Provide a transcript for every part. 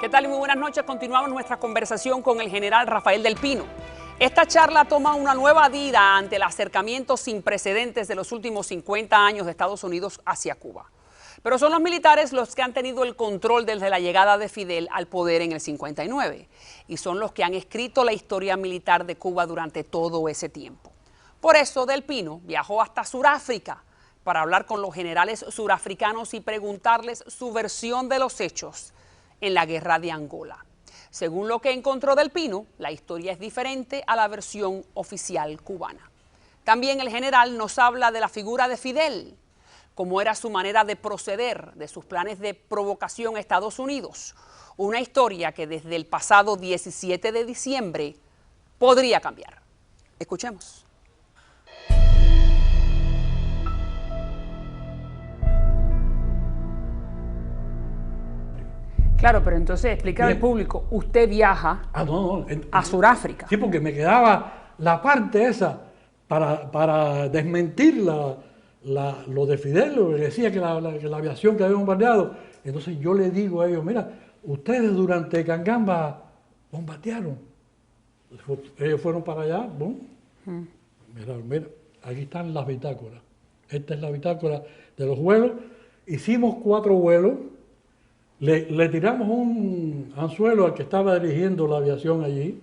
¿Qué tal? Muy buenas noches. Continuamos nuestra conversación con el general Rafael del Pino. Esta charla toma una nueva vida ante el acercamiento sin precedentes de los últimos 50 años de Estados Unidos hacia Cuba. Pero son los militares los que han tenido el control desde la llegada de Fidel al poder en el 59 y son los que han escrito la historia militar de Cuba durante todo ese tiempo. Por eso Del Pino viajó hasta Sudáfrica para hablar con los generales surafricanos y preguntarles su versión de los hechos en la guerra de Angola. Según lo que encontró Del Pino, la historia es diferente a la versión oficial cubana. También el general nos habla de la figura de Fidel, cómo era su manera de proceder, de sus planes de provocación a Estados Unidos. Una historia que desde el pasado 17 de diciembre podría cambiar. Escuchemos. Claro, pero entonces explícale al público, usted viaja a Sudáfrica. Sí, porque me quedaba la parte esa para desmentir lo de Fidel, lo que decía que la aviación que había bombardeado. Entonces yo le digo a ellos, mira, ustedes durante Cangamba bombardearon. Ellos fueron para allá, boom. Mira, aquí están las bitácoras. Esta es la bitácora de los vuelos. Hicimos 4 vuelos. Le tiramos un anzuelo al que estaba dirigiendo la aviación allí,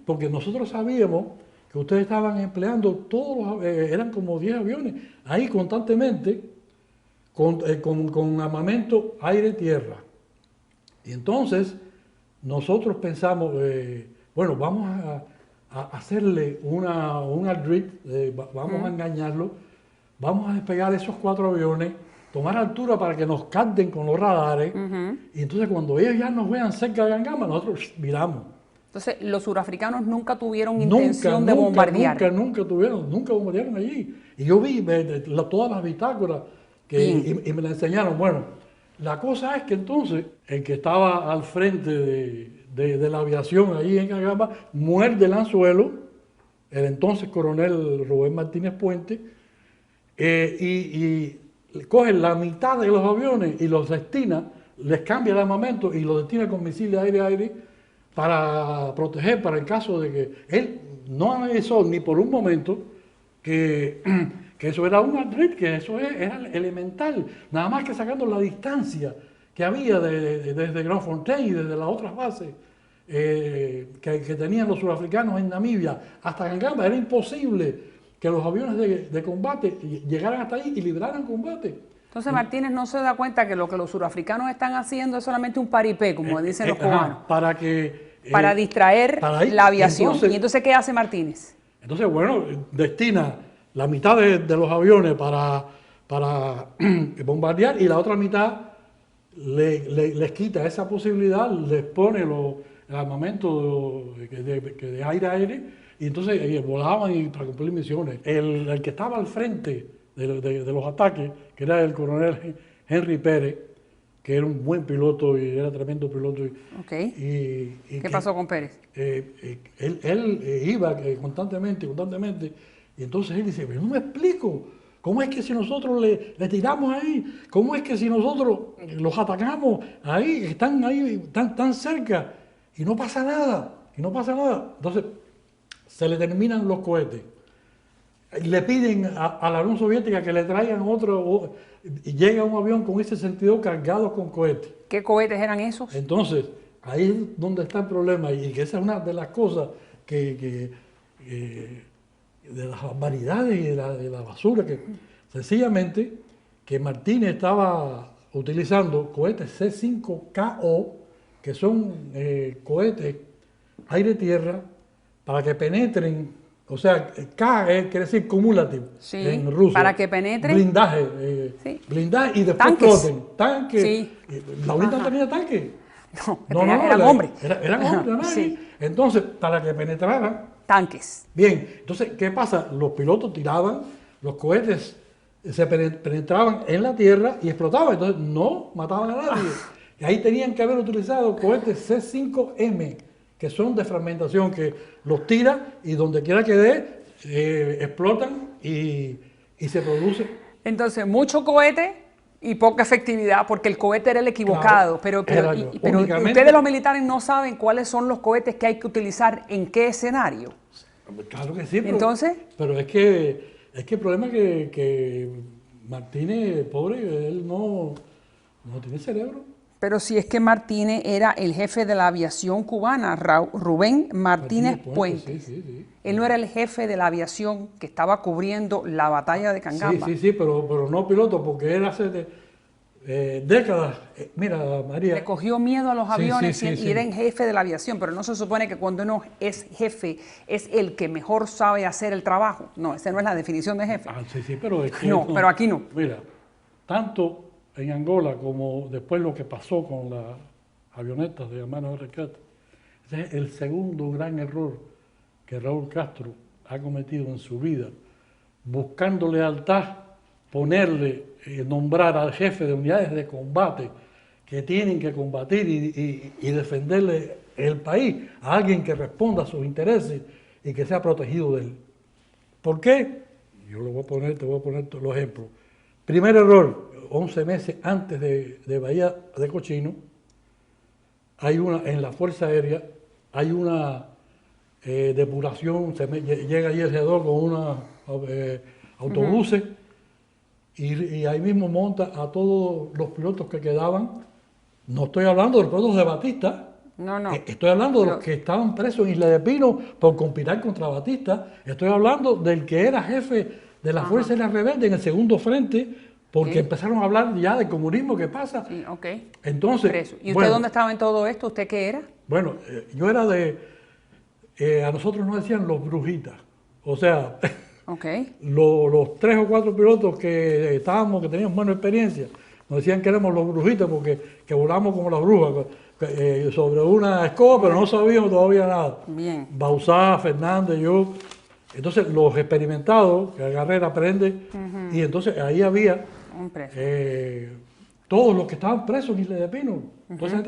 porque nosotros sabíamos que ustedes estaban empleando todos, eran como 10 aviones, ahí constantemente, con armamento aire-tierra. Y entonces nosotros pensamos, bueno, vamos a hacerle un adrit, vamos a engañarlo, vamos a despegar esos 4 aviones, tomar altura para que nos capten con los radares, y entonces cuando ellos ya nos vean cerca de Cangamba, nosotros viramos. Entonces, los surafricanos nunca tuvieron intención de bombardear. Nunca bombardearon allí. Y yo vi todas las bitácoras y me la enseñaron. Bueno, la cosa es que entonces el que estaba al frente de la aviación allí en Cangamba muerde el anzuelo, el entonces coronel Rubén Martínez Puente, y coge la mitad de los aviones y los destina, les cambia el armamento y los destina con misiles aire-aire para proteger, para el caso de que él no analizó ni por un momento que eso era un adrit, que eso era elemental, nada más que sacando la distancia que había desde Grand Fontaine y desde las otras bases que tenían los surafricanos en Namibia hasta Cangamba, era imposible que los aviones de combate llegaran hasta ahí y libraran combate. Entonces Martínez no se da cuenta que lo que los surafricanos están haciendo es solamente un paripé, como dicen los cubanos. Para distraer la aviación. ¿Y entonces qué hace Martínez? Entonces, bueno, destina la mitad de los aviones para bombardear y la otra mitad les quita esa posibilidad, les pone el armamento de aire-aire. Y entonces volaban para cumplir misiones. El que estaba al frente de los ataques, que era el coronel Henry Pérez, que era un buen piloto y era tremendo piloto. ¿Qué pasó con Pérez? Él iba constantemente, y entonces él dice, pero no me explico, ¿cómo es que si nosotros le tiramos ahí? ¿Cómo es que si nosotros los atacamos ahí, están ahí tan cerca y no pasa nada? Entonces, se le terminan los cohetes. Le piden a la Unión Soviética que le traigan otro, y llega un avión con ese 62 cargado con cohetes. ¿Qué cohetes eran esos? Entonces, ahí es donde está el problema, y que esa es una de las cosas de las barbaridades y de la basura, que sencillamente que Martínez estaba utilizando cohetes C-5KO, que son cohetes aire-tierra, para que penetren, o sea, K quiere decir cumulativo en ruso. Para que penetren. Blindaje, blindaje y después floten. Tanques. Sí. La UNITA no tenía tanques. No, eran hombres. Eran hombres, sí. Entonces, para que penetraran. Tanques. Bien, entonces, ¿qué pasa? Los pilotos tiraban, los cohetes se penetraban en la tierra y explotaban, entonces no mataban a nadie. Y ahí tenían que haber utilizado cohetes C-5M, que son de fragmentación, que los tira y donde quiera que dé, explotan y se produce. Entonces, mucho cohete Y poca efectividad, porque el cohete era el equivocado. Claro, pero ustedes los militares no saben cuáles son los cohetes que hay que utilizar en qué escenario. Claro que sí, Entonces, pero es que el problema es que Martínez, pobre, él no tiene cerebro. pero si es que Martínez era el jefe de la aviación cubana, Rubén Martínez Puentes. Sí. Él no era el jefe de la aviación que estaba cubriendo la batalla de Cangamba. Sí, pero no piloto, porque él hace décadas, mira, María. Le cogió miedo a los aviones y sí. era el jefe de la aviación, pero no se supone que cuando uno es jefe es el que mejor sabe hacer el trabajo. No, esa no es la definición de jefe. Sí, pero es que No, pero aquí no. Mira, tanto en Angola como después lo que pasó con las avionetas de mano de rescate, ese es el segundo gran error que Raúl Castro ha cometido en su vida, buscando lealtad, nombrar al jefe de unidades de combate que tienen que combatir y defenderle el país a alguien que responda a sus intereses y que sea protegido de él. ¿Por qué? Yo te voy a poner los ejemplos. Primer error, 11 meses antes de Bahía de Cochino, en la Fuerza Aérea hay una depuración, llega allí alrededor con unos autobuses y ahí mismo monta a todos los pilotos que quedaban. No estoy hablando de los pilotos de Batista, No. Estoy hablando de los que estaban presos en Isla de Pino por conspirar contra Batista. Estoy hablando del que era jefe de la Fuerza Aérea Rebelde en el segundo frente, porque empezaron a hablar ya del comunismo que pasa. Sí, ok. Entonces, preso. ¿Y usted dónde estaba en todo esto? ¿Usted qué era? Bueno, yo era a nosotros nos decían los brujitas. O sea, los 3 o 4 pilotos que teníamos menos experiencia, nos decían que éramos los brujitas porque volamos como las brujas, sobre una escoba, pero no sabíamos todavía nada. Bien. Bauzá, Fernández, yo. Entonces, los experimentados, que Carrera aprende, y entonces ahí había un preso. Todos los que estaban presos en Isla de Pino. Entonces,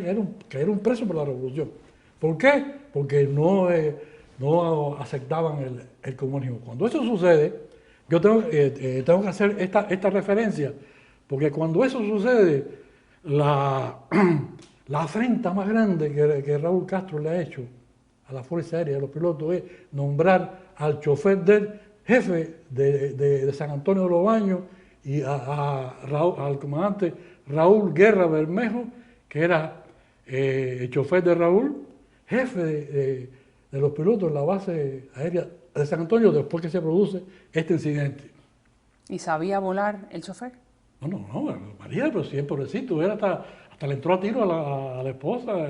cayeron presos por la revolución. ¿Por qué? Porque no aceptaban el comunismo. Cuando eso sucede, yo tengo que hacer esta referencia, porque cuando eso sucede, la afrenta más grande que Raúl Castro le ha hecho a la Fuerza Aérea, a los pilotos, es nombrar al chofer del jefe de San Antonio de los Baños y al comandante Raúl Guerra Bermejo, que era el chofer de Raúl, jefe de los pilotos en la base aérea de San Antonio después que se produce este incidente. ¿Y sabía volar el chofer? No, María, pero sí, pobrecito, era hasta le entró a tiro a la esposa,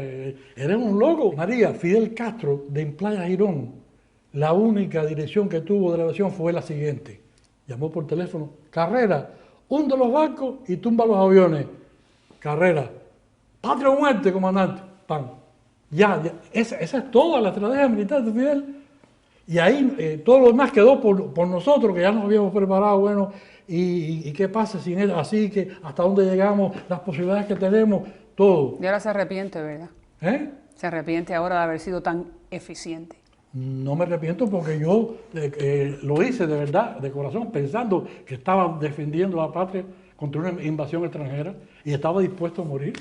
era un loco. María, Fidel Castro, de Playa Girón, la única dirección que tuvo de la aviación fue la siguiente. Llamó por teléfono: Carrera, hunde los barcos y tumba los aviones. Carrera, patria o muerte, comandante. ¡Pam! Ya, esa es toda la estrategia militar de Fidel. Y ahí todo lo demás quedó por nosotros, que ya nos habíamos preparado, bueno, y qué pasa sin él, así que hasta dónde llegamos, las posibilidades que tenemos, todo. Y ahora se arrepiente, ¿verdad? Se arrepiente ahora de haber sido tan eficiente. No me arrepiento porque yo lo hice de verdad, de corazón, pensando que estaba defendiendo a la patria contra una invasión extranjera y estaba dispuesto a morir.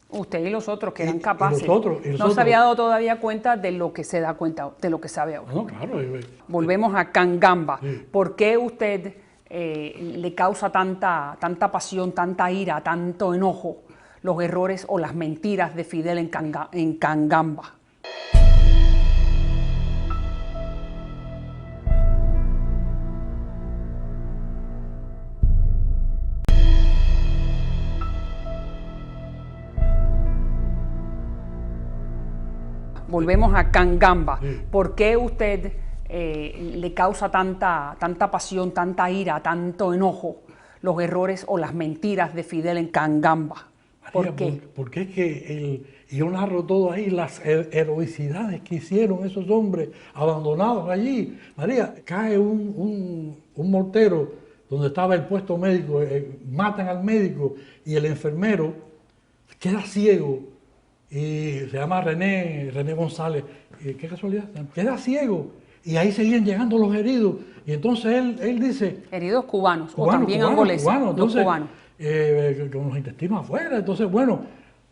Usted y los otros que eran capaces. No se había dado todavía cuenta de lo que se da cuenta, de lo que sabe ahora. No, claro. Volvemos a Cangamba. Sí. ¿Por qué usted le causa tanta pasión, tanta ira, tanto enojo los errores o las mentiras de Fidel en Cangamba? Volvemos a Cangamba. Sí. ¿Por qué usted le causa tanta pasión, tanta ira, tanto enojo los errores o las mentiras de Fidel en Cangamba? ¿Por qué? Porque es que yo narro todo ahí, las heroicidades que hicieron esos hombres abandonados allí. María, cae un mortero donde estaba el puesto médico, matan al médico y el enfermero queda ciego. Y se llama René González. Qué casualidad, queda ciego. Y ahí seguían llegando los heridos. Y entonces él dice... Heridos cubanos o también angoleses. Entonces, los cubanos. con los intestinos afuera. Entonces, bueno,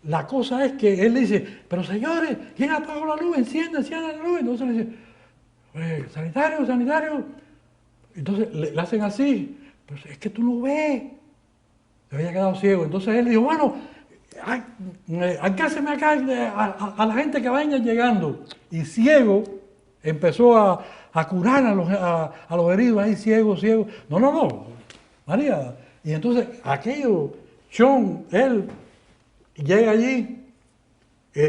la cosa es que él dice, pero señores, ¿quién apagó la luz? Encienda la luz. Entonces le dice, sanitario, sanitario. Entonces le hacen así, pero es que tú no ves. Se había quedado ciego. Entonces él dijo, bueno, alcánceme acá a la gente que vaya llegando. Y ciego empezó a curar a los heridos ahí, ciego. No, María. Y entonces aquello, Sean, él llega allí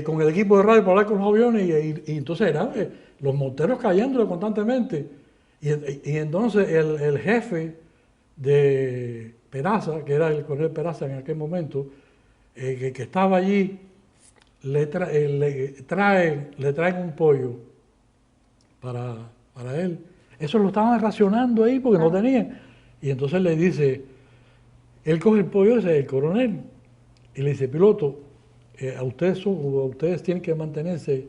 con el equipo de radio para hablar con los aviones y entonces eran los morteros cayéndole constantemente. Y entonces el jefe de Peraza, que era el coronel Peraza en aquel momento, que estaba allí, le traen un pollo para él. Eso lo estaban racionando ahí porque no tenían. Y entonces le dice, él coge el pollo ese, el coronel, y le dice, piloto, ustedes tienen que mantenerse,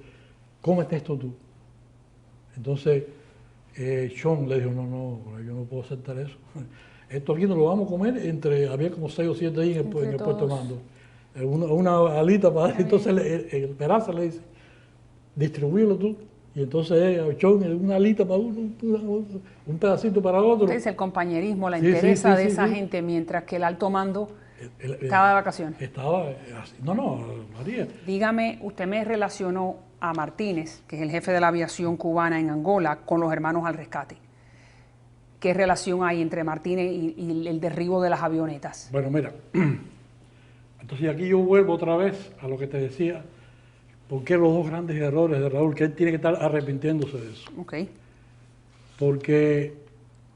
cómete esto tú. Entonces, Sean le dijo, no, yo no puedo aceptar eso. Esto aquí no lo vamos a comer había como 6 o 7 ahí en el puesto de mando. Una alita para dar. Entonces el Peraza le dice, distribúyelo tú. Y entonces Sean, una alita para uno, un pedacito para otro. Es el compañerismo, la entereza de esa gente, mientras que el alto mando estaba de vacaciones. Estaba así. No, María. Dígame, usted me relacionó a Martínez, que es el jefe de la aviación cubana en Angola, con los hermanos al rescate. ¿Qué relación hay entre Martínez y el derribo de las avionetas? Bueno, mira, entonces aquí yo vuelvo otra vez a lo que te decía, porque los dos grandes errores de Raúl, que él tiene que estar arrepintiéndose de eso. Okay. Porque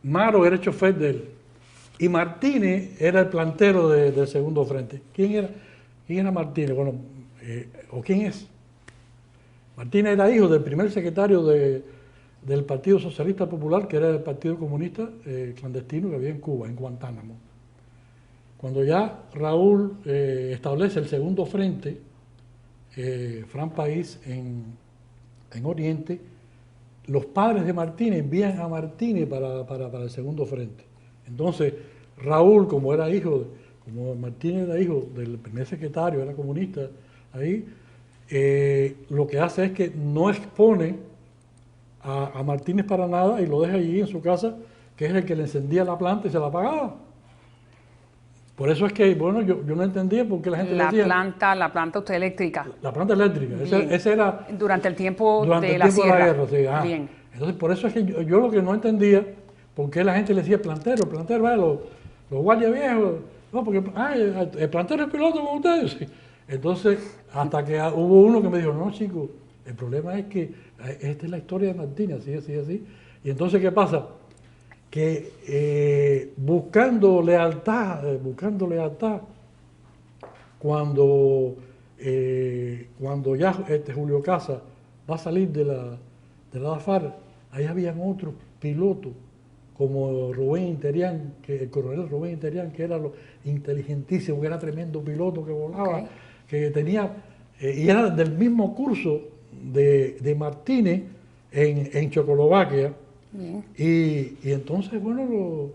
Maro era el chofer de él y Martínez era el plantero del segundo frente. ¿Quién era Martínez? Bueno, ¿o quién es? Martínez era hijo del primer secretario del Partido Socialista Popular, que era el Partido Comunista clandestino que había en Cuba, en Guantánamo. Cuando ya Raúl establece el segundo frente, Fran País en Oriente, los padres de Martínez envían a Martínez para el segundo frente. Entonces, Raúl, como Martínez era hijo del primer secretario, era comunista ahí, lo que hace es que no expone a Martínez para nada y lo deja allí en su casa, que es el que le encendía la planta y se la apagaba. Por eso es que, bueno, yo no entendía por qué la gente decía... La planta eléctrica. La planta eléctrica, ese era... Durante el tiempo de la guerra, sí. Bien. Entonces, por eso es que yo lo que no entendía, por qué la gente le decía plantero, los guardias viejos, no, porque el plantero es piloto como ustedes. Sí. Entonces, hasta que hubo uno que me dijo, no, chico, el problema es que esta es la historia de Martínez, así. Y entonces, ¿qué pasa? Que buscando lealtad, cuando ya Julio Casa va a salir de la FARC, ahí habían otros pilotos, como Rubén Interián, el coronel Rubén Interián, que era inteligentísimo, que era tremendo piloto, que volaba, que tenía, y era del mismo curso de Martínez en Checoslovaquia. Y entonces, bueno,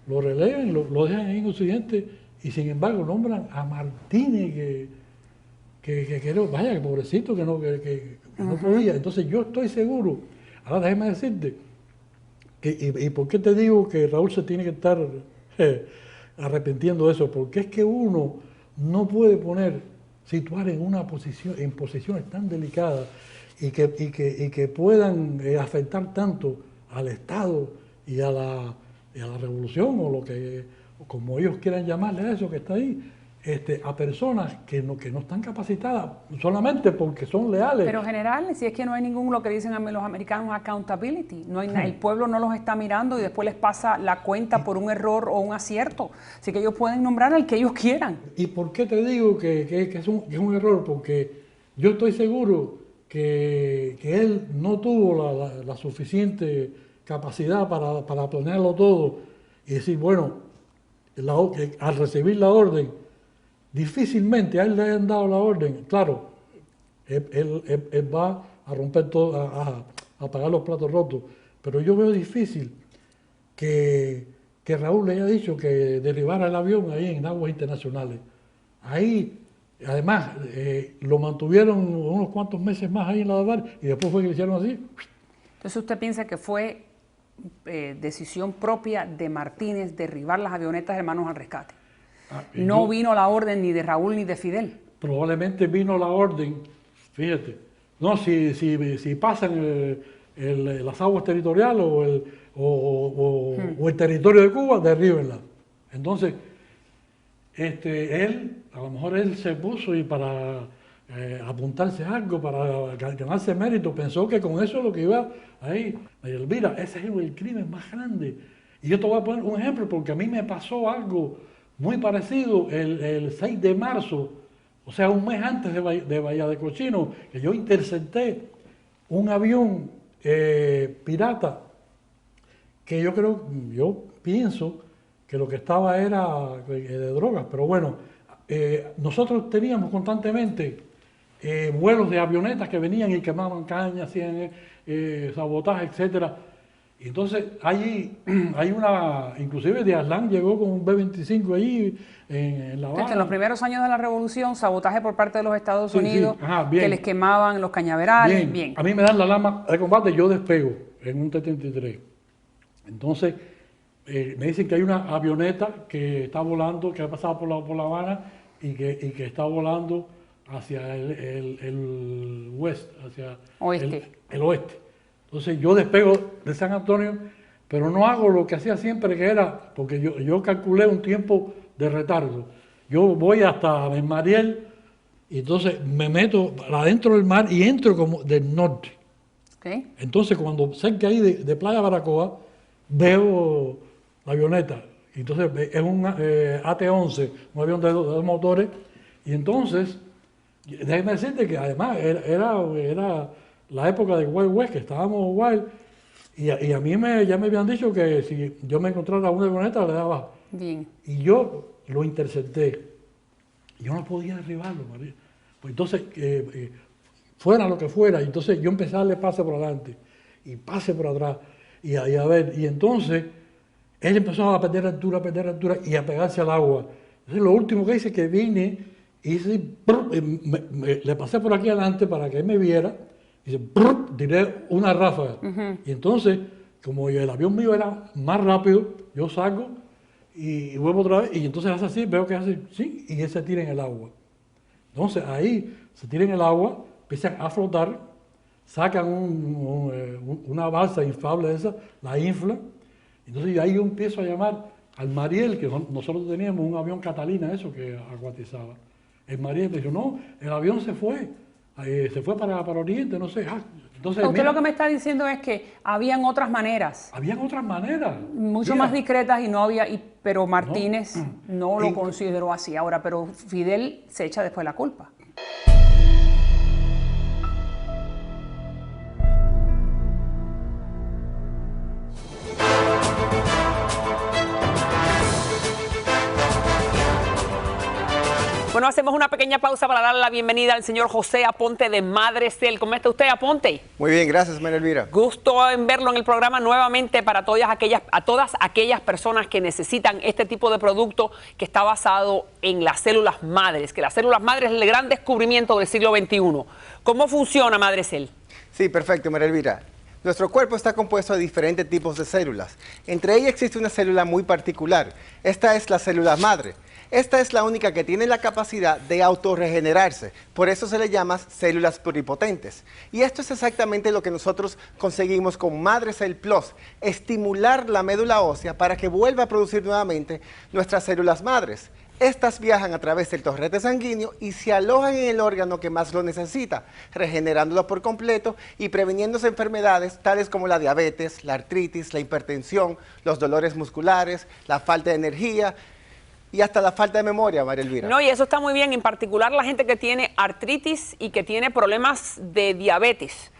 lo relegan, lo dejan ahí en Occidente, y sin embargo nombran a Martínez, que vaya, que pobrecito, que no podía. Entonces yo estoy seguro, ahora déjame decirte, y por qué te digo que Raúl se tiene que estar arrepintiendo de eso, porque es que uno no puede situar en posiciones tan delicadas y que puedan afectar tanto al Estado y a la revolución, o como ellos quieran llamarle a eso que está ahí, a personas que no están capacitadas solamente porque son leales. Pero general, si es que no hay lo que dicen los americanos, accountability, el pueblo no los está mirando y después les pasa la cuenta por un error o un acierto, así que ellos pueden nombrar al que ellos quieran. ¿Y por qué te digo que es un error? Porque yo estoy seguro que él no tuvo la suficiente capacidad para planearlo todo y decir, bueno, al recibir la orden, difícilmente a él le hayan dado la orden. Claro, él va a romper todo, a pagar los platos rotos, pero yo veo difícil que que Raúl le haya dicho que derribara el avión ahí en aguas internacionales. Ahí, además, lo mantuvieron unos cuantos meses más ahí en la mar y después fue que le hicieron así. Entonces usted piensa que fue decisión propia de Martínez derribar las avionetas Hermanos al Rescate. No vino la orden ni de Raúl ni de Fidel. Probablemente vino la orden, fíjate, no, si pasan las aguas territoriales o el territorio de Cuba, derríbenla. Entonces, a lo mejor él se puso y para apuntarse algo, para ganarse mérito, pensó que con eso es lo que iba ahí. Mira, ese es el crimen más grande. Y yo te voy a poner un ejemplo, porque a mí me pasó algo muy parecido el 6 de marzo, o sea, un mes antes de Bahía de Cochino, que yo intercepté un avión pirata, que yo pienso que lo que estaba era de drogas, pero bueno, nosotros teníamos constantemente vuelos de avionetas que venían y quemaban cañas, hacían sabotaje, etcétera. Y entonces hay inclusive de Aslan llegó con un B-25 ahí en La Habana. Entonces, en los primeros años de la revolución, sabotaje por parte de los Estados Unidos, sí. Ajá, que les quemaban los cañaverales, bien. A mí me dan la alarma de combate, yo despego en un T-33. Entonces, me dicen que hay una avioneta que está volando, que ha pasado por La Habana y que está volando hacia el oeste, hacia el oeste. Entonces yo despego de San Antonio, pero no hago lo que hacía siempre, que era, porque yo calculé un tiempo de retardo. Yo voy hasta el Mariel y entonces me meto adentro del mar y entro como del norte. Okay. Entonces cuando cerca ahí de Playa Baracoa, veo la avioneta. Entonces es un AT-11, un avión de dos motores, y entonces, déjeme decirte que además era la época de Wild West, que estábamos wild, y a mí ya me habían dicho que si yo me encontrara una avioneta le daba. Bien. Y yo lo intercepté. Yo no podía derribarlo, María. Pues entonces, fuera lo que fuera, entonces yo empecé a darle pase por adelante y pase por atrás. Y a ver, y entonces él empezó a perder altura y a pegarse al agua. Entonces lo último que hice es que vine y le pasé por aquí adelante para que él me viera. Y tiré una ráfaga. Y entonces, como el avión mío era más rápido, yo salgo y vuelvo otra vez. Y entonces hace así, veo que hace sí, y él se tira en el agua. Entonces ahí se tira en el agua, empiezan a flotar, sacan una balsa inflable de esa, la inflan. Entonces ahí yo empiezo a llamar al Mariel, que nosotros teníamos un avión Catalina, eso que aguatizaba. El Mariel me dijo, no, el avión se fue para Oriente, no sé. Entonces, usted lo que me está diciendo es que habían otras maneras. Habían otras maneras. Mucho más discretas y no había, pero Martínez no lo consideró así. Ahora, pero Fidel se echa después la culpa. Bueno, hacemos una pequeña pausa para darle la bienvenida al señor José Aponte de Madrecel. ¿Cómo está usted, Aponte? Muy bien, gracias, María Elvira. Gusto en verlo en el programa nuevamente para todas aquellas personas que necesitan este tipo de producto que está basado en las células madres, que las células madres es el gran descubrimiento del siglo XXI. ¿Cómo funciona Madrecel? Sí, perfecto, María Elvira. Nuestro cuerpo está compuesto de diferentes tipos de células. Entre ellas existe una célula muy particular. Esta es la célula madre. Esta es la única que tiene la capacidad de autorregenerarse, por eso se le llama células pluripotentes. Y esto es exactamente lo que nosotros conseguimos con Madrecel Plus, estimular la médula ósea para que vuelva a producir nuevamente nuestras células madres. Estas viajan a través del torrente sanguíneo y se alojan en el órgano que más lo necesita, regenerándolo por completo y preveniéndose enfermedades tales como la diabetes, la artritis, la hipertensión, los dolores musculares, la falta de energía, y hasta la falta de memoria, María Elvira. No, y eso está muy bien, en particular la gente que tiene artritis y que tiene problemas de diabetes.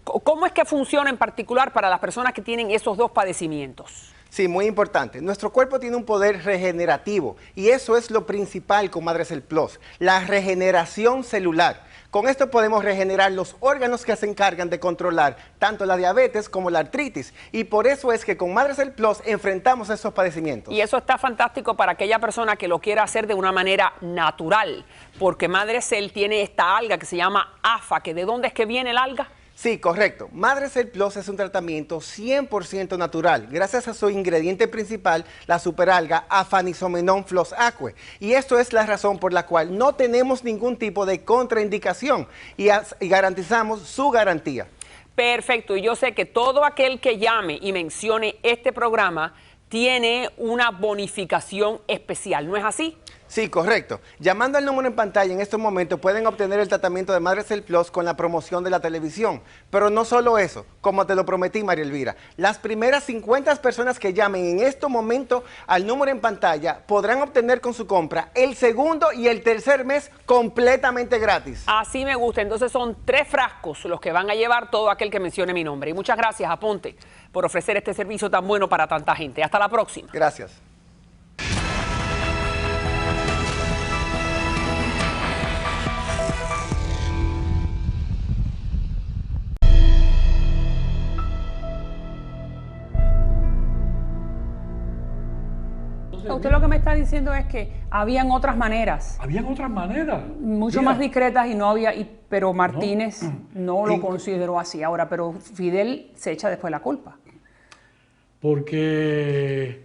¿Cómo es que funciona en particular para las personas que tienen esos dos padecimientos? Sí, muy importante. Nuestro cuerpo tiene un poder regenerativo y eso es lo principal con Madrecel Plus, la regeneración celular. Con esto podemos regenerar los órganos que se encargan de controlar tanto la diabetes como la artritis. Y por eso es que con Madrecell Plus enfrentamos estos padecimientos. Y eso está fantástico para aquella persona que lo quiera hacer de una manera natural, porque Madrecell tiene esta alga que se llama AFA, que ¿de dónde es que viene el alga? Sí, correcto. Madrecell Plus es un tratamiento 100% natural, gracias a su ingrediente principal, la superalga Aphanizomenon flos aquae. Y esto es la razón por la cual no tenemos ningún tipo de contraindicación y garantizamos su garantía. Perfecto, y yo sé que todo aquel que llame y mencione este programa tiene una bonificación especial, ¿no es así? Sí, correcto. Llamando al número en pantalla en estos momentos pueden obtener el tratamiento de Madrecell Plus con la promoción de la televisión. Pero no solo eso, como te lo prometí, María Elvira, las primeras 50 personas que llamen en este momento al número en pantalla podrán obtener con su compra el segundo y el tercer mes completamente gratis. Así me gusta, entonces son 3 frascos los que van a llevar todo aquel que mencione mi nombre. Y muchas gracias, Aponte, por ofrecer este servicio tan bueno para tanta gente. Hasta la próxima. Gracias. Usted lo que me está diciendo es que habían otras maneras, Habían otras maneras. mucho Mira, más discretas y no había, pero Martínez no lo consideró así. Ahora, pero Fidel se echa después la culpa. Porque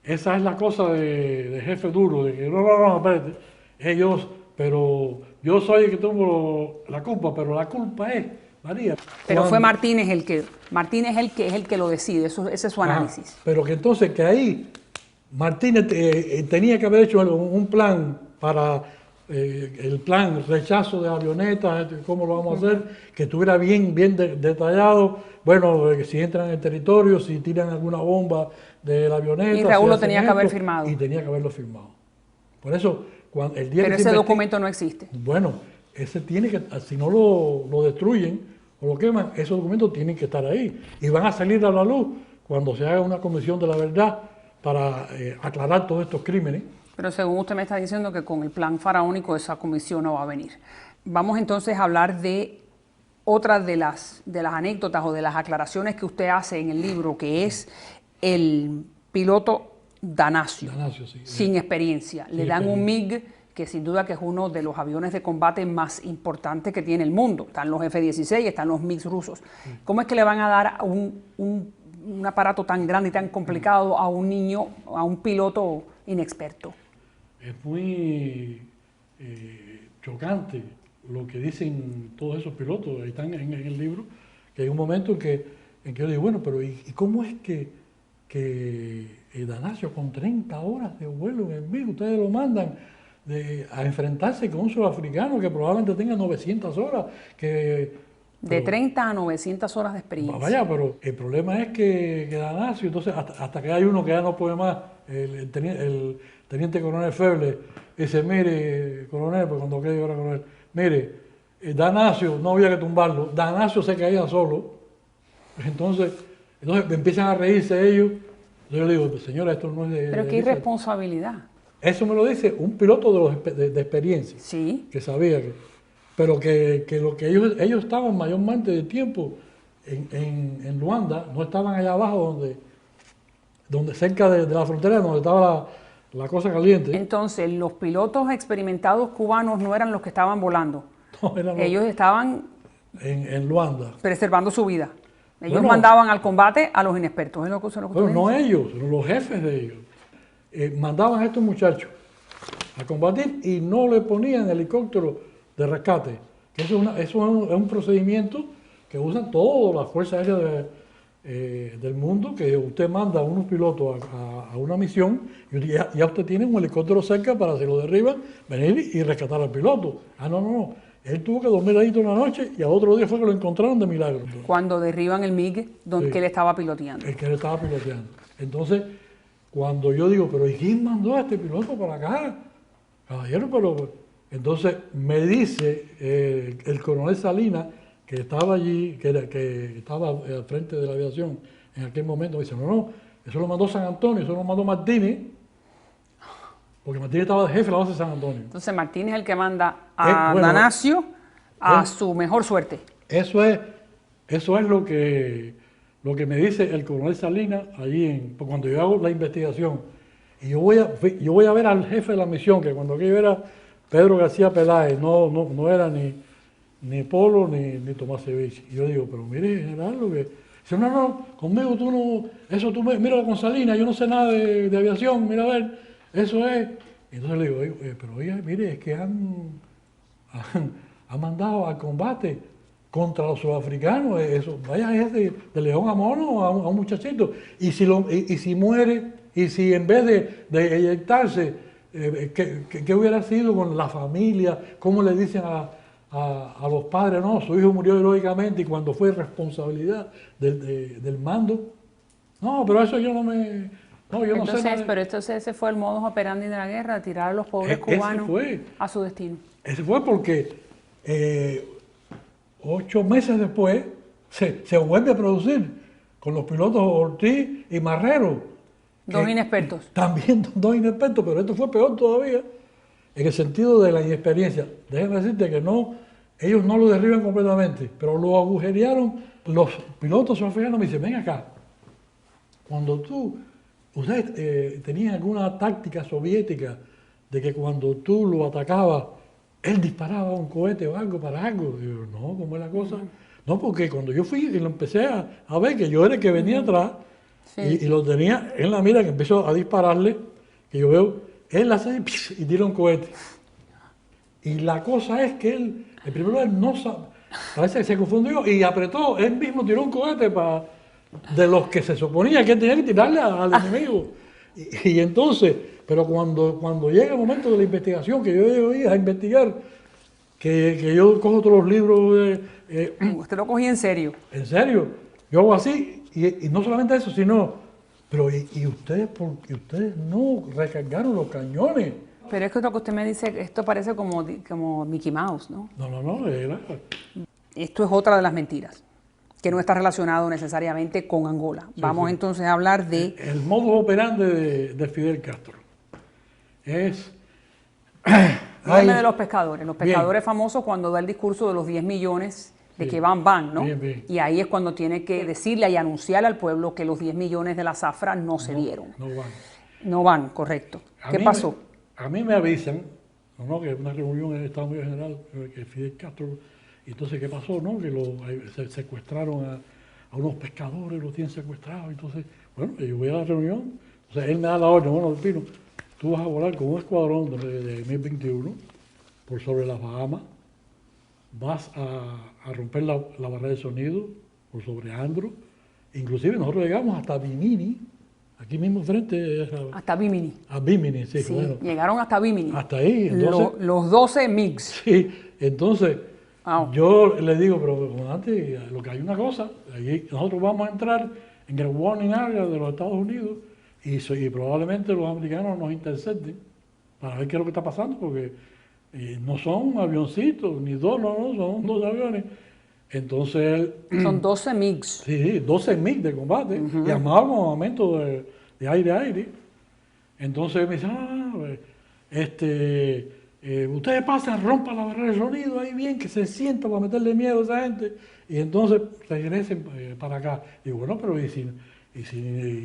esa es la cosa de jefe duro, de que no, espérate, ellos, pero yo soy el que tengo la culpa, pero la culpa es, María. Pero cuando- fue Martínez el que es el que lo decide, ese es su análisis. Pero que entonces que ahí Martínez tenía que haber hecho un plan para el plan rechazo de avionetas, cómo lo vamos a hacer, que estuviera bien detallado. Bueno, si entran en el territorio, si tiran alguna bomba de la avioneta. Y Raúl si lo hacen tenía que haber esto, firmado. Y tenía que haberlo firmado. Por eso, el día Pero que se ese investi- documento no existe. Bueno, ese tiene que, si no lo destruyen o lo queman, esos documentos tienen que estar ahí. Y van a salir a la luz cuando se haga una comisión de la verdad para aclarar todos estos crímenes. Pero según usted me está diciendo que con el plan faraónico esa comisión no va a venir. Vamos entonces a hablar de otra de las anécdotas o de las aclaraciones que usted hace en el libro, que es el piloto Danasio, Danasio, sí. sin experiencia. Le dan un MiG, que sin duda que es uno de los aviones de combate más importantes que tiene el mundo. Están los F-16, están los MiGs rusos. ¿Cómo es que le van a dar un aparato tan grande y tan complicado a un niño, a un piloto inexperto? Es muy chocante lo que dicen todos esos pilotos, ahí están en el libro, que hay un momento en que yo digo, bueno, pero ¿y cómo es que Danasio con 30 horas de vuelo en el MiG, ustedes lo mandan a enfrentarse con un sudafricano que probablemente tenga 900 horas, De 30 a 900 horas de experiencia. Vaya, pero el problema es que Danasio, entonces hasta que hay uno que ya no puede más, el teniente coronel Feble, dice, mire, coronel, pues cuando quede ahora coronel, mire, Danasio, no había que tumbarlo, Danasio se caía solo, entonces empiezan a reírse ellos, yo le digo, señora, esto no es de... Pero qué irresponsabilidad. Eso me lo dice un piloto de experiencia, Sí. que sabía pero que lo que ellos estaban mayormente de tiempo en Luanda, no estaban allá abajo donde cerca de la frontera, donde estaba la cosa caliente. Entonces, los pilotos experimentados cubanos no eran los que estaban volando. No, eran Ellos estaban en Luanda. preservando su vida. Ellos Bueno, mandaban al combate a los inexpertos. ¿Es lo que usted Bueno, no dice? ellos, sino los jefes de ellos. Mandaban a estos muchachos a combatir y no le ponían helicóptero de rescate. Que eso es un procedimiento que usan todas las fuerzas aéreas del mundo, que usted manda a unos pilotos a una misión y ya usted tiene un helicóptero cerca para, si lo derriban, venir y rescatar al piloto. No. Él tuvo que dormir ahí toda una noche y al otro día fue que lo encontraron de milagro. Cuando derriban el MiG que él estaba piloteando. El que él estaba piloteando. Entonces, cuando yo digo, pero ¿y quién mandó a este piloto para acá? Caballero, pero... Entonces me dice el coronel Salinas, que estaba allí, que estaba al frente de la aviación en aquel momento, me dice, no, eso lo mandó San Antonio, eso lo mandó Martínez, porque Martínez estaba de jefe de la base de San Antonio. Entonces, Martínez es el que manda a Bueno, Danasio a su mejor suerte. Eso es lo que me dice el coronel Salinas allí cuando yo hago la investigación. Y yo voy a ver al jefe de la misión, que cuando aquello era Pedro García Peláez, no era ni Polo ni Tomasevich. Y yo digo, pero mire, general, lo que... Dice, no, conmigo tú no... Eso tú míralo con Salinas, yo no sé nada de aviación, mira a ver, eso es... Y entonces le digo, pero oye, mire, es que han mandado al combate contra los sudafricanos, eso, vaya, es de león a mono a un muchachito. Y si muere, y si en vez de eyectarse, ¿qué hubiera sido con la familia? ¿Cómo le dicen a los padres? No, su hijo murió heroicamente y cuando fue responsabilidad del mando. No, pero eso yo no me... No, yo entonces, no sé nada. Pero entonces ese fue el modus operandi de la guerra, tirar a los pobres cubanos a su destino. Ese fue porque 8 meses después se vuelve a producir con los pilotos Ortiz y Marrero. Dos inexpertos. También dos inexpertos, pero esto fue peor todavía en el sentido de la inexperiencia. Déjame decirte que ellos no lo derriban completamente, pero lo agujerearon. Los pilotos sudafricanos me dicen, ven acá, cuando ustedes tenían alguna táctica soviética de que cuando tú lo atacabas, él disparaba un cohete o algo para algo. Digo, no, ¿cómo es la cosa? No, porque cuando yo fui y lo empecé a ver, que yo era el que venía atrás, y lo tenía en la mira, que empezó a dispararle, que yo veo, él hace y tira un cohete. Y la cosa es que él, en primer lugar, no sabe, parece que se confundió y apretó, él mismo tiró un cohete de los que se suponía que él tenía que tirarle al enemigo. Y entonces, pero cuando llega el momento de la investigación, que yo llego ahí a investigar, que yo cojo todos los libros... Usted lo cogía en serio. En serio, yo hago así, y no solamente eso, sino, pero ¿y ustedes porque ustedes no recargaron los cañones? Pero es que lo que usted me dice, esto parece como Mickey Mouse, ¿no? No, era... Esto es otra de las mentiras, que no está relacionado necesariamente con Angola. Vamos entonces a hablar de... El modus operandi de Fidel Castro es... Háblame de los pescadores. Los pescadores famosos cuando da el discurso de los 10 millones de que van, ¿no? Bien. Y ahí es cuando tiene que decirle y anunciarle al pueblo que los 10 millones de la zafra no se dieron. No van, correcto. ¿Qué pasó? A mí me avisan, que es una reunión en el Estado Mayor General, que Fidel Castro, y entonces ¿qué pasó? ¿No? Que se secuestraron a unos pescadores, los tienen secuestrados, entonces, bueno, yo voy a la reunión, entonces él me da la orden, bueno, Pino, tú vas a volar con un escuadrón de 1021 por sobre las Bahamas, vas a romper la barrera de sonido por sobre Andro, inclusive nosotros llegamos hasta Bimini, aquí mismo frente hasta Bimini. A Bimini, sí. Bueno, llegaron hasta Bimini. Hasta ahí. Entonces, los 12 MiGs. Sí, entonces yo le digo, pero comandante, lo que hay una cosa, allí nosotros vamos a entrar en el warning area de los Estados Unidos y probablemente los americanos nos intercepten para ver qué es lo que está pasando, porque no son avioncitos, ni dos, son 2 aviones. Entonces... Son 12 MiGs. Sí, 12 MiG de combate, y armados con armamento de aire-aire. Entonces me dicen, ustedes pasan, rompan la barrera de sonido ahí bien, que se sienta para meterle miedo a esa gente, y entonces regresen para acá. Digo, bueno, pero ¿y si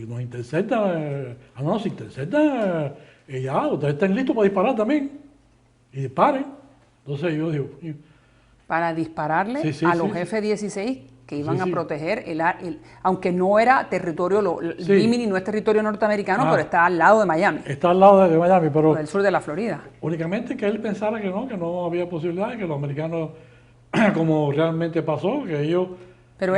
nos interceptan? Si interceptan, ya, ustedes están listos para disparar también, y disparen. Entonces yo digo... Para dispararle a los F-16 que iban a proteger, aunque no era territorio, Bimini no es territorio norteamericano, pero está al lado de Miami. Está al lado de Miami, pero... Del sur de la Florida. Únicamente que él pensara que no había posibilidad, que los americanos, como realmente pasó, que ellos... Pero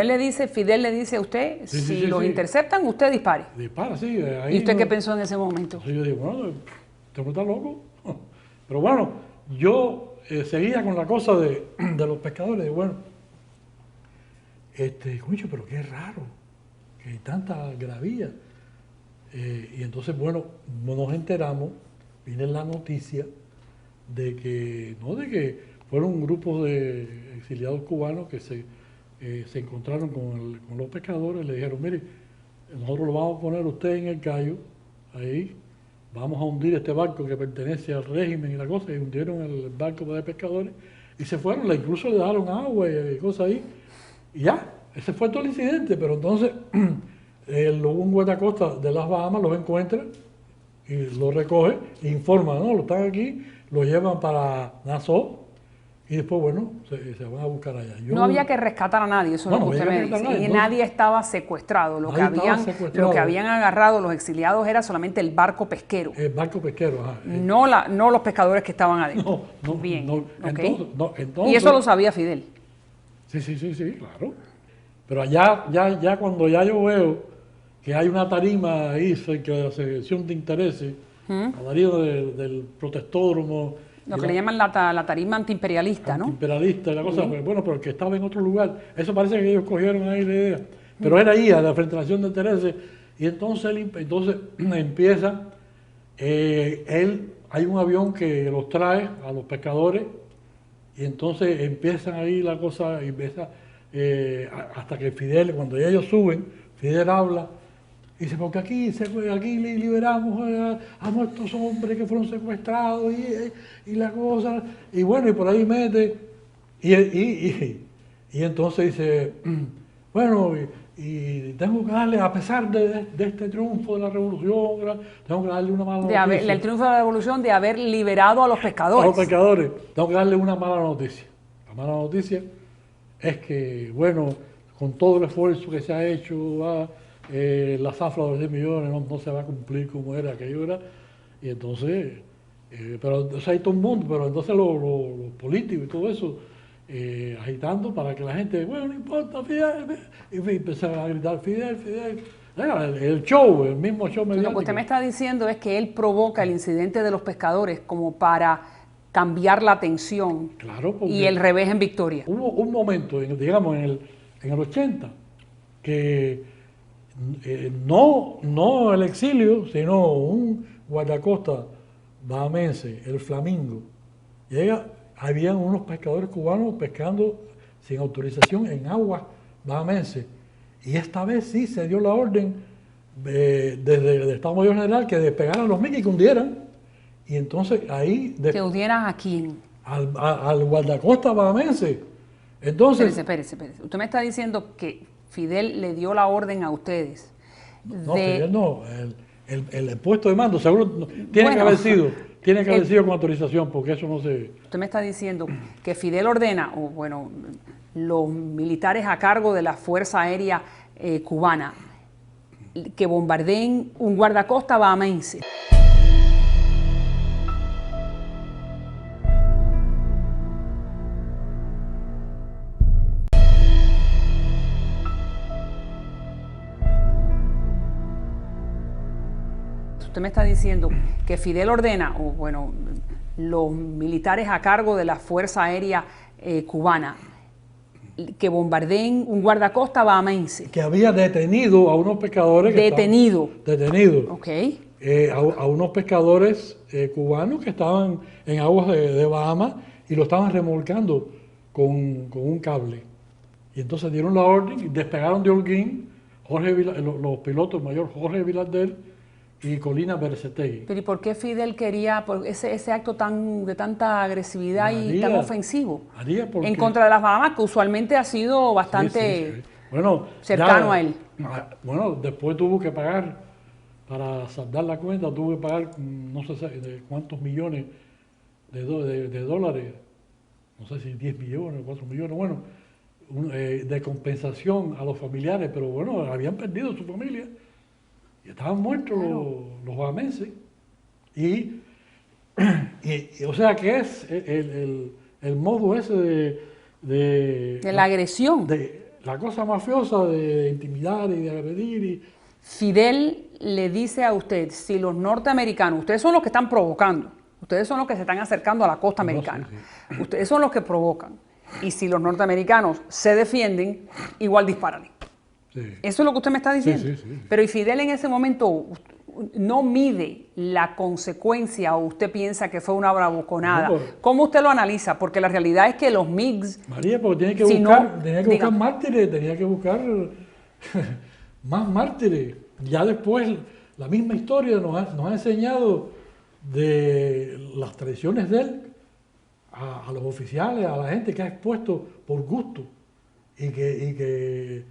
Fidel le dice a usted, si los interceptan, usted dispare. Dispara, sí. Ahí ¿y usted qué pensó en ese momento? Entonces yo digo, bueno, ¿usted no está loco? Pero bueno, yo... seguía con la cosa de los pescadores, de bueno, coño, pero qué raro, que hay tanta gravilla. Y entonces, bueno, nos enteramos, viene la noticia de que fueron un grupo de exiliados cubanos que se encontraron con los pescadores, le dijeron, mire, nosotros lo vamos a poner usted en el Cayo, ahí, vamos a hundir este barco que pertenece al régimen y la cosa, y hundieron el barco de pescadores, y se fueron, incluso le dejaron agua y cosas ahí, y ya, ese fue todo el incidente, pero entonces un guardacosta de las Bahamas los encuentra y lo recoge e informa, no, lo están aquí, lo llevan para Nassau y después, bueno, se van a buscar allá. No había que rescatar a nadie, eso es lo que usted me dice. Y nadie estaba secuestrado. Lo que habían agarrado los exiliados era solamente el barco pesquero. El barco pesquero, ajá. No los pescadores que estaban adentro. Bien, okay. Entonces, y eso lo sabía Fidel. Sí, claro. Pero allá, ya cuando ya yo veo que hay una tarima ahí cerca de la sección de intereses, la tarima del protestódromo. Lo que le llaman la tarima antiimperialista, ¿no? Antiimperialista, la cosa, pues, bueno, pero el que estaba en otro lugar. Eso parece que ellos cogieron ahí la idea. Pero era ahí, a la frente a la sección de intereses. Y entonces empieza, hay un avión que los trae a los pescadores, y entonces empiezan ahí la cosa, hasta que Fidel, cuando ellos suben, Fidel habla, y dice, porque aquí liberamos a nuestros hombres que fueron secuestrados y la cosa, y bueno, y por ahí mete, y entonces dice, bueno, y tengo que darle, a pesar de este triunfo de la revolución, tengo que darle una mala noticia. El triunfo de la revolución de haber liberado a los pescadores. A los pescadores, tengo que darle una mala noticia. La mala noticia es que, bueno, con todo el esfuerzo que se ha hecho, la zafra de los 10 millones no se va a cumplir como era aquello era, y entonces, pero entonces hay todo el mundo, pero entonces los políticos y todo eso, agitando para que la gente, bueno, no importa, Fidel, y empezaron a gritar Fidel. El show, el mismo show mediático. Lo que usted me está diciendo es que él provoca el incidente de los pescadores como para cambiar la atención, claro, y el revés en Victoria. Hubo un momento, digamos, en el 80, que no el exilio, sino un guardacosta bahamense, el Flamingo, habían unos pescadores cubanos pescando sin autorización en aguas bahamenses, y esta vez sí se dio la orden desde el Estado Mayor General que despegaran los miques y que hundieran, y entonces ahí... ¿Que hundieran a quién? Al guardacosta bahamense. Entonces... Espérese. Usted me está diciendo que Fidel le dio la orden a ustedes. No, Fidel no, el puesto de mando seguro tiene que haber sido con autorización, porque eso no se... Usted me está diciendo que Fidel ordena, los militares a cargo de la Fuerza Aérea Cubana, que bombardeen un guardacosta bahamense. Usted me está diciendo que Fidel ordena, los militares a cargo de la Fuerza Aérea Cubana, que bombardeen un guardacosta bahamense. Que había detenido a unos pescadores. Detenido. Ok. A unos pescadores cubanos que estaban en aguas de Bahamas y lo estaban remolcando con un cable. Y entonces dieron la orden y despegaron de Holguín los pilotos, el mayor Jorge Vilardel y Colina Bercetegui. Pero ¿y por qué Fidel quería ese acto de tanta agresividad y tan ofensivo en contra de las Bahamas, que usualmente ha sido bastante cercano a él? Bueno, después tuvo que pagar, para saldar la cuenta, tuvo que pagar no sé de cuántos millones de dólares, no sé si 10 millones, 4 millones, bueno, de compensación a los familiares, pero bueno, habían perdido su familia. Estaban muertos los bahamenses. Y o sea que es el modo ese de la agresión. De la cosa mafiosa de intimidar y de agredir. Fidel le dice a usted, si los norteamericanos, ustedes son los que están provocando, ustedes son los que se están acercando a la costa americana, ustedes son los que provocan, y si los norteamericanos se defienden, igual dispárale. Sí. Eso es lo que usted me está diciendo. Sí. Pero ¿y Fidel en ese momento no mide la consecuencia o usted piensa que fue una bravuconada? ¿Cómo usted lo analiza? Porque la realidad es que los MiGs... María, porque tenía que buscar mártires, tenía que buscar más mártires. Ya después, la misma historia nos ha enseñado de las traiciones de él, a los oficiales, a la gente que ha expuesto por gusto y que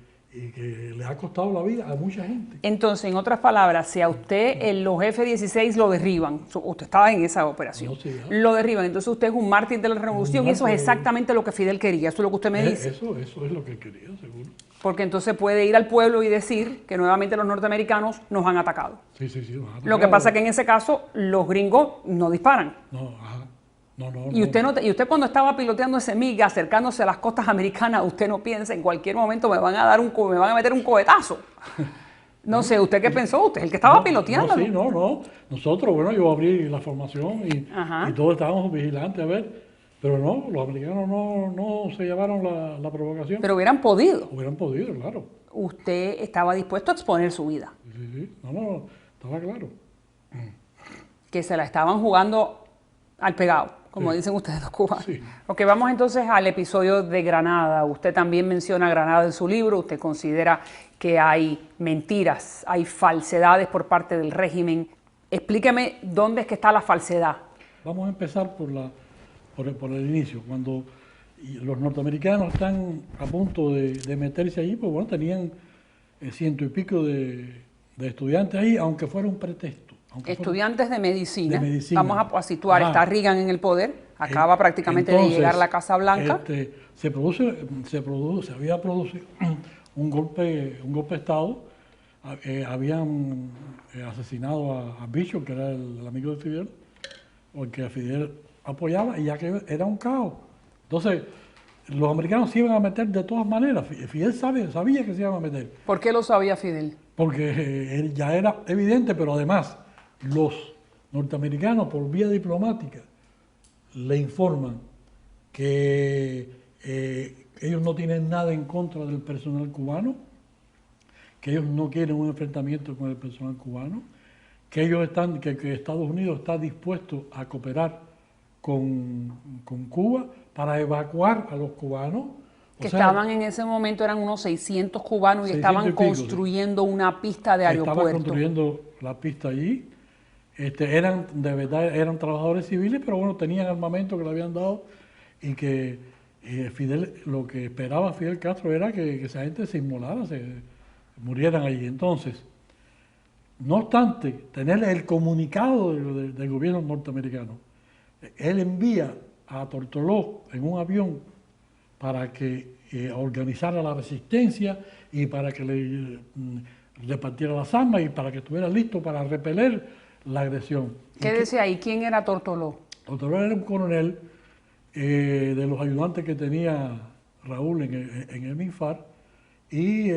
le ha costado la vida a mucha gente. Entonces, en otras palabras, si a usted los F-16 lo derriban, usted estaba en esa operación, No, sí, lo derriban, entonces usted es un mártir de la revolución y eso es exactamente lo que Fidel quería, eso es lo que usted me dice. Eso es lo que quería, seguro. Porque entonces puede ir al pueblo y decir que nuevamente los norteamericanos nos han atacado. Sí, nos han atacado. Lo que pasa es que en ese caso los gringos no disparan. No, ajá. No. Y usted cuando estaba piloteando ese MiG acercándose a las costas americanas, usted no piensa en cualquier momento me van a meter un cohetazo. No sé, ¿usted qué pensó? Usted es el que estaba piloteando. No. Nosotros, bueno, yo abrí la formación y todos estábamos vigilantes a ver. Pero no, los americanos no se llevaron la provocación. Pero hubieran podido. Hubieran podido, claro. Usted estaba dispuesto a exponer su vida. Sí. No, estaba claro. Que se la estaban jugando al pegado, como dicen ustedes los cubanos. Sí. Ok, vamos entonces al episodio de Granada. Usted también menciona Granada en su libro. Usted considera que hay mentiras, hay falsedades por parte del régimen. Explíqueme dónde es que está la falsedad. Vamos a empezar por el inicio. Cuando los norteamericanos están a punto de meterse allí, pues bueno, tenían 100 y pico de estudiantes ahí, aunque fuera un pretexto. Estudiantes de medicina. Vamos a situar, está Reagan en el poder, acaba prácticamente de llegar a la Casa Blanca. Se había producido un golpe de Estado. Habían asesinado a Bishop, que era el amigo de Fidel, porque a Fidel apoyaba y ya que era un caos. Entonces, los americanos se iban a meter de todas maneras. Fidel sabía que se iban a meter. ¿Por qué lo sabía Fidel? Porque ya era evidente, pero además los norteamericanos por vía diplomática le informan que ellos no tienen nada en contra del personal cubano, que ellos no quieren un enfrentamiento con el personal cubano, que Estados Unidos está dispuesto a cooperar con Cuba para evacuar a los cubanos. Estaban en ese momento, eran unos 600 cubanos y estaban construyendo una pista de aeropuerto. Estaban construyendo la pista allí. De verdad eran trabajadores civiles, pero bueno, tenían armamento que le habían dado y que lo que esperaba Fidel Castro era que esa gente se inmolara, se murieran allí. Entonces, no obstante, tener el comunicado del gobierno norteamericano, él envía a Tortoló en un avión para que organizara la resistencia y para que le repartiera las armas y para que estuviera listo para repeler la agresión. ¿Qué decía ahí? ¿Quién era Tortoló? Tortoló era un coronel de los ayudantes que tenía Raúl en el MINFAR y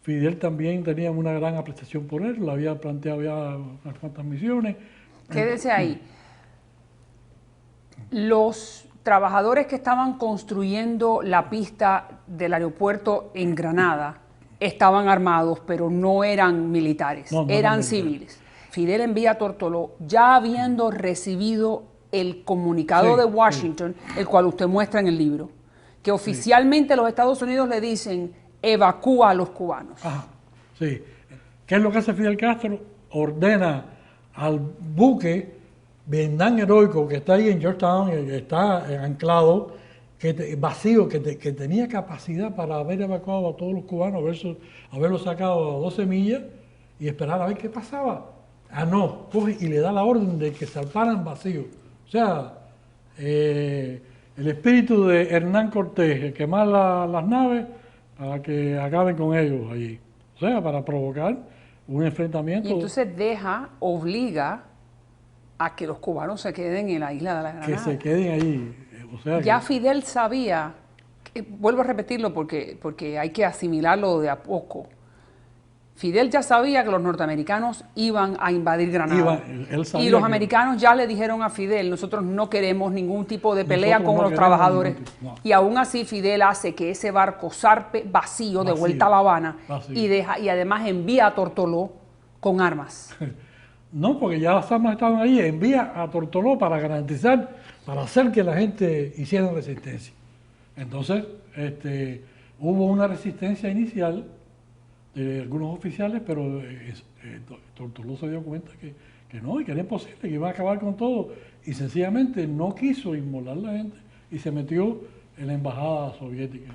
Fidel también tenía una gran apreciación por él, le había planteado ya unas cuantas misiones. ¿Qué decía ahí? Los trabajadores que estaban construyendo la pista del aeropuerto en Granada estaban armados, pero no eran militares, eran civiles. Fidel envía a Tortoló, ya habiendo recibido el comunicado de Washington, el cual usted muestra en el libro, que oficialmente los Estados Unidos le dicen, evacúa a los cubanos. Ajá, sí. ¿Qué es lo que hace Fidel Castro? Ordena al buque Vietnam Heroico, que está ahí en Georgetown, que está anclado, vacío, que tenía capacidad para haber evacuado a todos los cubanos, haberlos sacado a 12 millas y esperar a ver qué pasaba. No, coge y le da la orden de que salparan vacío. O sea, el espíritu de Hernán Cortés, quemar las naves para que acaben con ellos allí. O sea, para provocar un enfrentamiento. Y entonces obliga a que los cubanos se queden en la isla de la Granada. Que se queden allí. O sea, ya Fidel sabía, vuelvo a repetirlo porque hay que asimilarlo de a poco. Fidel ya sabía que los norteamericanos iban a invadir Granada. Y los americanos ya le dijeron a Fidel, nosotros no queremos ningún tipo de pelea con los trabajadores. Y aún así Fidel hace que ese barco zarpe vacío de vuelta a La Habana y además envía a Tortoló con armas. No, porque ya las armas estaban ahí, envía a Tortoló para garantizar, para hacer que la gente hiciera resistencia. Entonces, hubo una resistencia inicial de algunos oficiales, pero Tortoló se dio cuenta que no, y que era imposible, que iba a acabar con todo. y sencillamente no quiso inmolar a la gente y se metió en la embajada soviética.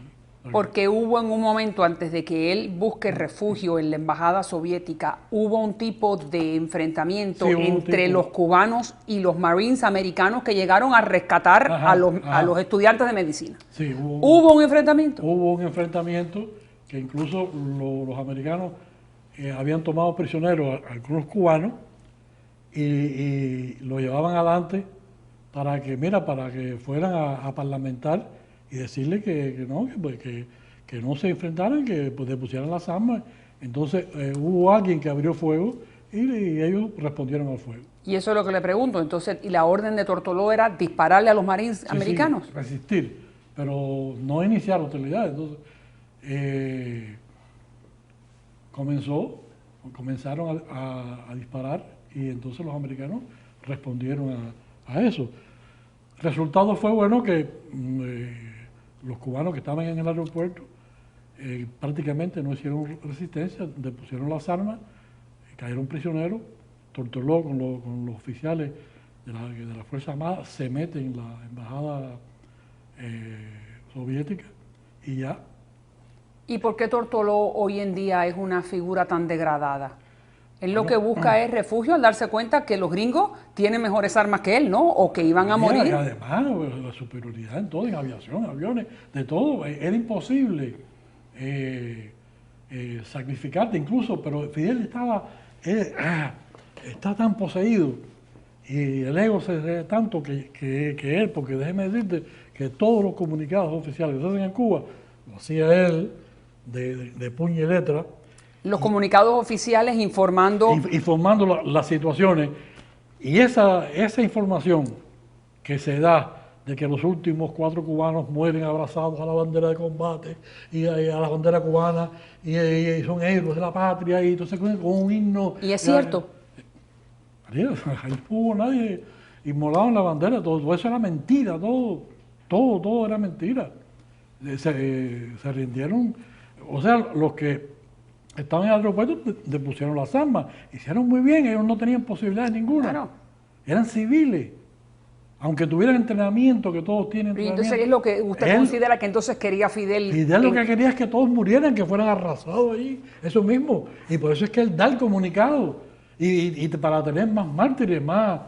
Porque hubo en un momento, antes de que él busque refugio en la embajada soviética, hubo un tipo de enfrentamiento entre los cubanos y los Marines americanos que llegaron a rescatar a los estudiantes de medicina. Sí, ¿Hubo un enfrentamiento? Hubo un enfrentamiento que incluso los americanos habían tomado prisioneros a algunos cubanos y lo llevaban adelante para que fueran a parlamentar y decirle que no se enfrentaran, que pues, depusieran las armas. Entonces hubo alguien que abrió fuego y ellos respondieron al fuego. Y eso es lo que le pregunto. Entonces, ¿y la orden de Tortoló era dispararle a los marines americanos? Sí, resistir, pero no iniciar hostilidades. Entonces, comenzaron a disparar y entonces los americanos respondieron a eso. El resultado fue bueno que los cubanos que estaban en el aeropuerto prácticamente no hicieron resistencia, depusieron las armas, cayeron prisioneros. Tortoló con los oficiales de la Fuerza Armada se mete en la embajada soviética y ya. ¿Y por qué Tortoló hoy en día es una figura tan degradada? Él lo que busca es refugio al darse cuenta que los gringos tienen mejores armas que él, ¿no? O que iban a morir. Y además, la superioridad en todo, en aviación, aviones, de todo. Era imposible sacrificarte incluso, pero Fidel está tan poseído y el ego se ve tanto que él, porque déjeme decirte que todos los comunicados oficiales que se hacen en Cuba, lo hacía él de puño y letra. Los comunicados oficiales informando las situaciones, y esa información que se da de que los últimos 4 cubanos mueren abrazados a la bandera de combate y a la bandera cubana y son héroes de la patria y entonces con un himno. ¿Y es cierto? Ahí no hubo nadie inmolado en la bandera, todo eso era mentira, todo era mentira. Se rindieron, o sea, los que estaban en el aeropuerto depusieron las armas, hicieron muy bien, ellos no tenían posibilidades ninguna, Claro. Eran civiles, aunque tuvieran entrenamiento, que todos tienen Y entrenamiento. entonces es lo que usted considera que entonces quería Fidel. Fidel lo que quería es que todos murieran, que fueran arrasados allí, eso mismo, y por eso es que él da el comunicado, y para tener más mártires, más,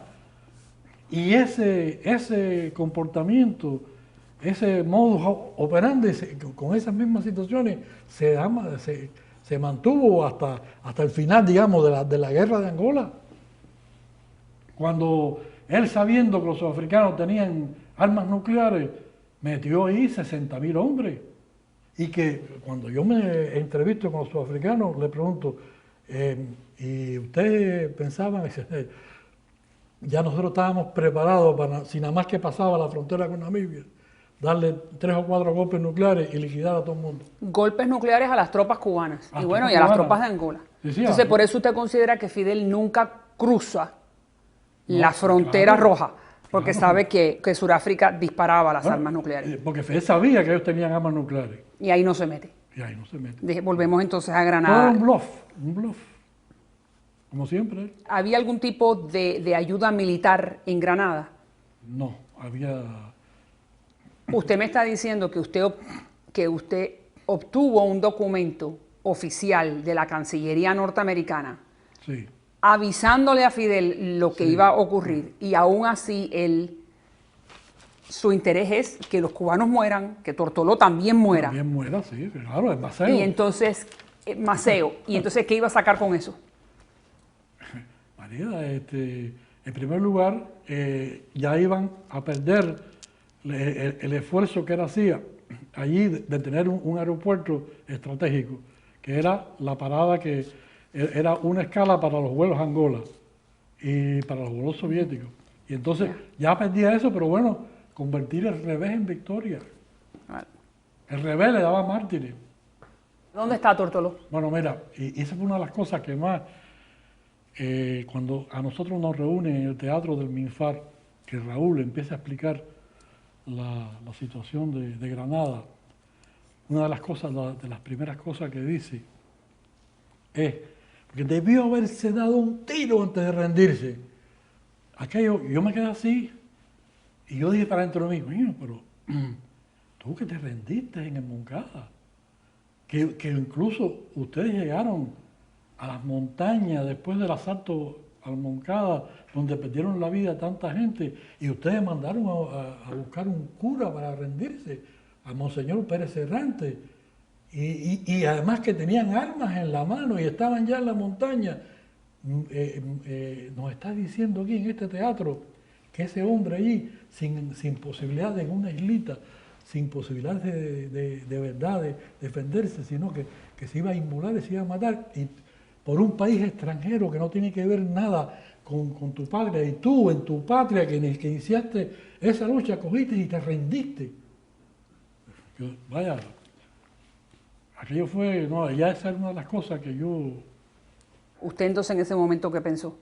y ese comportamiento, ese modus operandi, con esas mismas situaciones, se mantuvo hasta el final, digamos, de la guerra de Angola. Cuando él, sabiendo que los sudafricanos tenían armas nucleares, metió ahí 60.000 hombres. Y que cuando yo me entrevisto con los sudafricanos, le pregunto, ¿y ustedes pensaban? Ya nosotros estábamos preparados para, si nada más que pasaba la frontera con Namibia, darle 3 o 4 golpes nucleares y liquidar a todo el mundo. Golpes nucleares a las tropas cubanas y bueno, y a las tropas de Angola. Sí, entonces, por eso usted considera que Fidel nunca cruza la frontera roja, porque sabe que Sudáfrica disparaba las armas nucleares. Porque Fidel sabía que ellos tenían armas nucleares. Y ahí no se mete. Volvemos entonces a Granada. Todo un bluff, como siempre. ¿Había algún tipo de ayuda militar en Granada? No, había... Usted me está diciendo que usted obtuvo un documento oficial de la Cancillería norteamericana, sí, avisándole a Fidel lo que iba a ocurrir, y aún así su interés es que los cubanos mueran, que Tortoló también muera. También muera, sí, claro, es Maceo. Y entonces, ¿y entonces qué iba a sacar con eso? María, en primer lugar, ya iban a perder el esfuerzo que él hacía allí de tener un aeropuerto estratégico, que era la parada que era una escala para los vuelos a Angola y para los vuelos soviéticos. Y entonces ya perdía eso, pero bueno, convertir el revés en victoria. El revés le daba mártires. ¿Dónde está Tortoló? Bueno, mira, y esa fue una de las cosas que más, cuando a nosotros nos reúnen en el Teatro del Minfar, que Raúl empieza a explicar la situación de Granada, una de las cosas, de las primeras cosas que dice es, porque debió haberse dado un tiro antes de rendirse. aquello, yo me quedé así y yo dije para dentro de mí, pero tú que te rendiste en el Moncada, que incluso ustedes llegaron a las montañas después del asalto al Moncada, donde perdieron la vida tanta gente, y ustedes mandaron a buscar un cura para rendirse, a Monseñor Pérez Errante, y además que tenían armas en la mano y estaban ya en la montaña. Nos está diciendo aquí en este teatro que ese hombre allí, sin posibilidad en una islita, sin posibilidad de verdad de defenderse, sino que se iba a inmolar y se iba a matar, y por un país extranjero que no tiene que ver nada con tu patria, y tú en tu patria que iniciaste esa lucha, cogiste y te rendiste. Vaya, aquello fue, no, ya esa era una de las cosas que yo... ¿Usted entonces en ese momento qué pensó?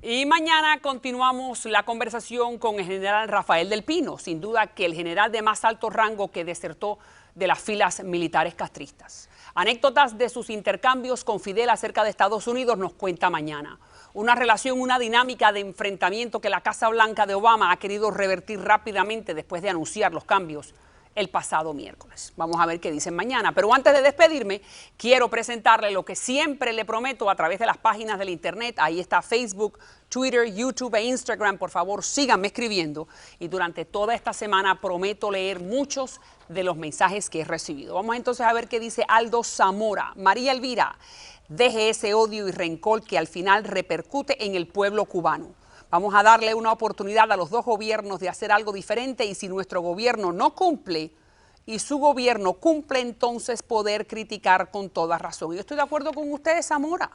Y mañana continuamos la conversación con el general Rafael del Pino, sin duda que el general de más alto rango que desertó de las filas militares castristas. Anécdotas de sus intercambios con Fidel acerca de Estados Unidos nos cuenta mañana. Una relación, una dinámica de enfrentamiento que la Casa Blanca de Obama ha querido revertir rápidamente después de anunciar los cambios el pasado miércoles. Vamos a ver qué dicen mañana. Pero antes de despedirme, quiero presentarle lo que siempre le prometo a través de las páginas del internet. Ahí está Facebook, Twitter, YouTube e Instagram. Por favor, síganme escribiendo. Y durante toda esta semana prometo leer muchos de los mensajes que he recibido. Vamos entonces a ver qué dice Aldo Zamora. María Elvira, deje ese odio y rencor que al final repercute en el pueblo cubano. Vamos a darle una oportunidad a los dos gobiernos de hacer algo diferente, y si nuestro gobierno no cumple y su gobierno cumple, entonces poder criticar con toda razón. Yo estoy de acuerdo con ustedes, Zamora.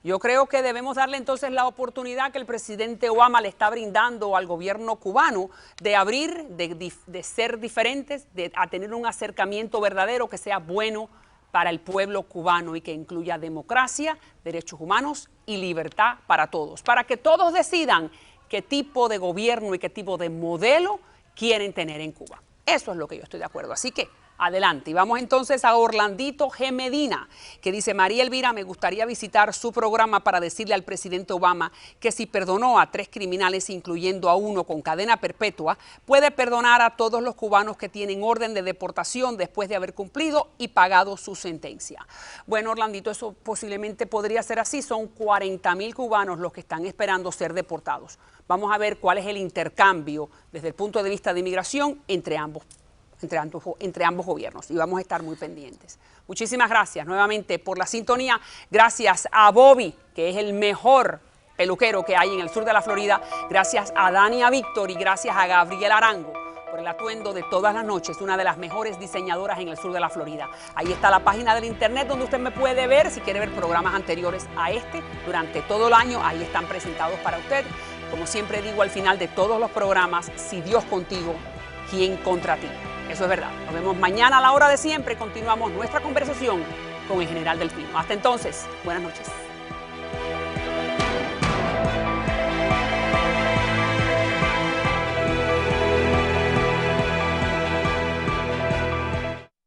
Yo creo que debemos darle entonces la oportunidad que el presidente Obama le está brindando al gobierno cubano de abrir, de ser diferentes, a tener un acercamiento verdadero que sea bueno para el pueblo cubano y que incluya democracia, derechos humanos y libertad para todos, para que todos decidan qué tipo de gobierno y qué tipo de modelo quieren tener en Cuba. Eso es lo que yo estoy de acuerdo. Así que adelante. Y vamos entonces a Orlandito G. Medina, que dice: María Elvira, me gustaría visitar su programa para decirle al presidente Obama que si perdonó a 3 criminales, incluyendo a uno con cadena perpetua, puede perdonar a todos los cubanos que tienen orden de deportación después de haber cumplido y pagado su sentencia. Bueno, Orlandito, eso posiblemente podría ser así. Son 40,000 cubanos los que están esperando ser deportados. Vamos a ver cuál es el intercambio desde el punto de vista de inmigración entre ambos gobiernos, y vamos a estar muy pendientes. Muchísimas gracias nuevamente por la sintonía. Gracias a Bobby, que es el mejor peluquero que hay en el sur de la Florida. Gracias a Dania Víctor y gracias a Gabriel Arango por el atuendo de todas las noches, una de las mejores diseñadoras en el sur de la Florida. Ahí está la página del internet donde usted me puede ver si quiere ver programas anteriores a este durante todo el año. Ahí están presentados para usted. Como siempre digo al final de todos los programas, si Dios contigo, ¿quién contra ti? Eso es verdad. Nos vemos mañana a la hora de siempre. Continuamos nuestra conversación con el general del Pino. Hasta entonces, buenas noches.